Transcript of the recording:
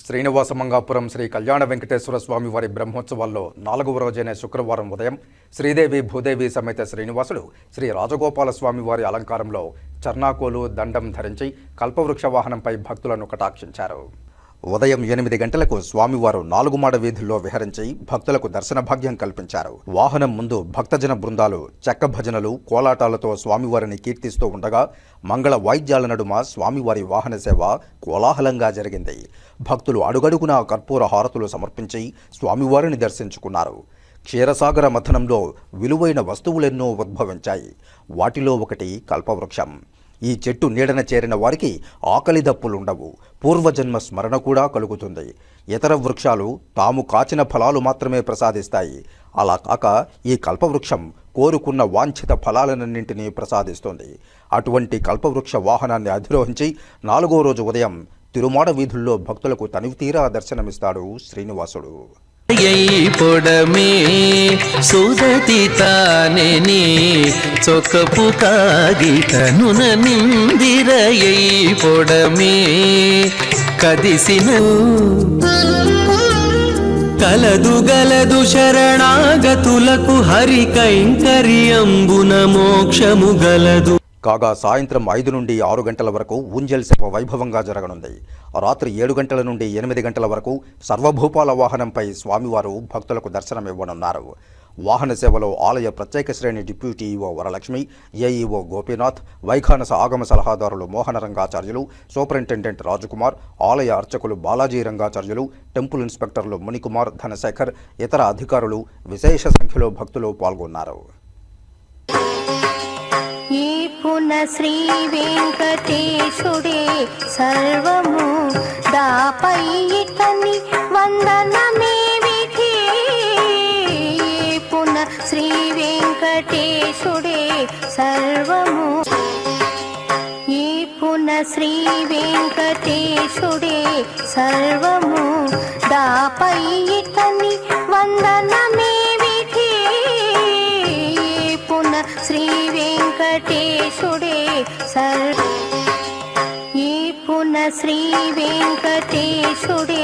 శ్రీనివాసమంగాపురం శ్రీ కళ్యాణ వెంకటేశ్వర స్వామి వారి బ్రహ్మోత్సవాల్లో 4వ రోజైన శుక్రవారం ఉదయం శ్రీదేవి భూదేవి సమేత శ్రీనివాసుడు శ్రీ రాజగోపాల స్వామి వారి అలంకారంలో చర్నాకోలు దండం ధరించి కల్పవృక్ష వాహనంపై భక్తులను కటాక్షించారు. ఉదయం 8 గంటలకు స్వామివారు 4 మాడ వీధుల్లో విహరించి భక్తులకు దర్శన భాగ్యం కల్పించారు. వాహనం ముందు భక్తజన బృందాలు చెక్క భజనలు కోలాటాలతో స్వామివారిని కీర్తిస్తూ ఉండగా మంగళ వాయిద్యాల నడుమ స్వామివారి వాహన సేవ కోలాహలంగా జరిగింది. భక్తులు అడుగడుగునా కర్పూర హారతులు సమర్పించి స్వామివారిని దర్శించుకున్నారు. క్షీరసాగర మథనంలో విలువైన వస్తువులెన్నో ఉద్భవించాయి. వాటిలో ఒకటి కల్పవృక్షం. ఈ చెట్టు నీడన చేరిన వారికి ఆకలి దప్పులుండవు, పూర్వజన్మ స్మరణ కూడా కలుగుతుంది. ఇతర వృక్షాలు తాము కాచిన ఫలాలు మాత్రమే ప్రసాదిస్తాయి. అలా కాక ఈ కల్పవృక్షం కోరుకున్న వాంఛిత ఫలాలన్నింటినీ ప్రసాదిస్తుంది. అటువంటి కల్పవృక్ష వాహనాన్ని అధిరోహించి 4వ రోజు ఉదయం తిరుమాడ వీధుల్లో భక్తులకు తనివితీరా దర్శనమిస్తాడు శ్రీనివాసుడు. పొడమే సుదతి తానెని చొక్కపు కాగితను నిందిరయ్యై పొడమే కదిసిన కలదు శరణాగతులకు హరి కైంకర్యంబున మోక్షము గలదు. కాగా సాయంత్రం 5 నుండి 6 గంటల వరకు ఊంజల్ సేవ వైభవంగా జరగనుంది. రాత్రి 7 గంటల నుండి 8 గంటల వరకు సర్వభూపాల వాహనంపై స్వామివారు భక్తులకు దర్శనమివ్వనున్నారు. వాహన సేవలో ఆలయ ప్రత్యేక శ్రేణి deputy EO Varalakshmi, AEO Gopinath, Vaikhanasa ఆగమ సలహాదారులు మోహన రంగాచార్యులు, సూపరింటెండెంట్ రాజకుమార్, ఆలయ అర్చకులు బాలాజీ రంగాచార్యులు, టెంపుల్ ఇన్స్పెక్టర్లు మునికుమార్, ధనశేఖర్, ఇతర అధికారులు విశేష సంఖ్యలో భక్తులు పాల్గొన్నారు. శ్రీ వెంకటేశుడే సర్వము దాపై ఇతని వందనమే విధి. శ్రీ వెంకటేశుడే సర్వము శ్రీ వెంకటేశుడే సర్వము దాపై ఇతని వందనమే విధి. శ్రీ వెంకటేశుడే శ్రీ వెంకటేశుడే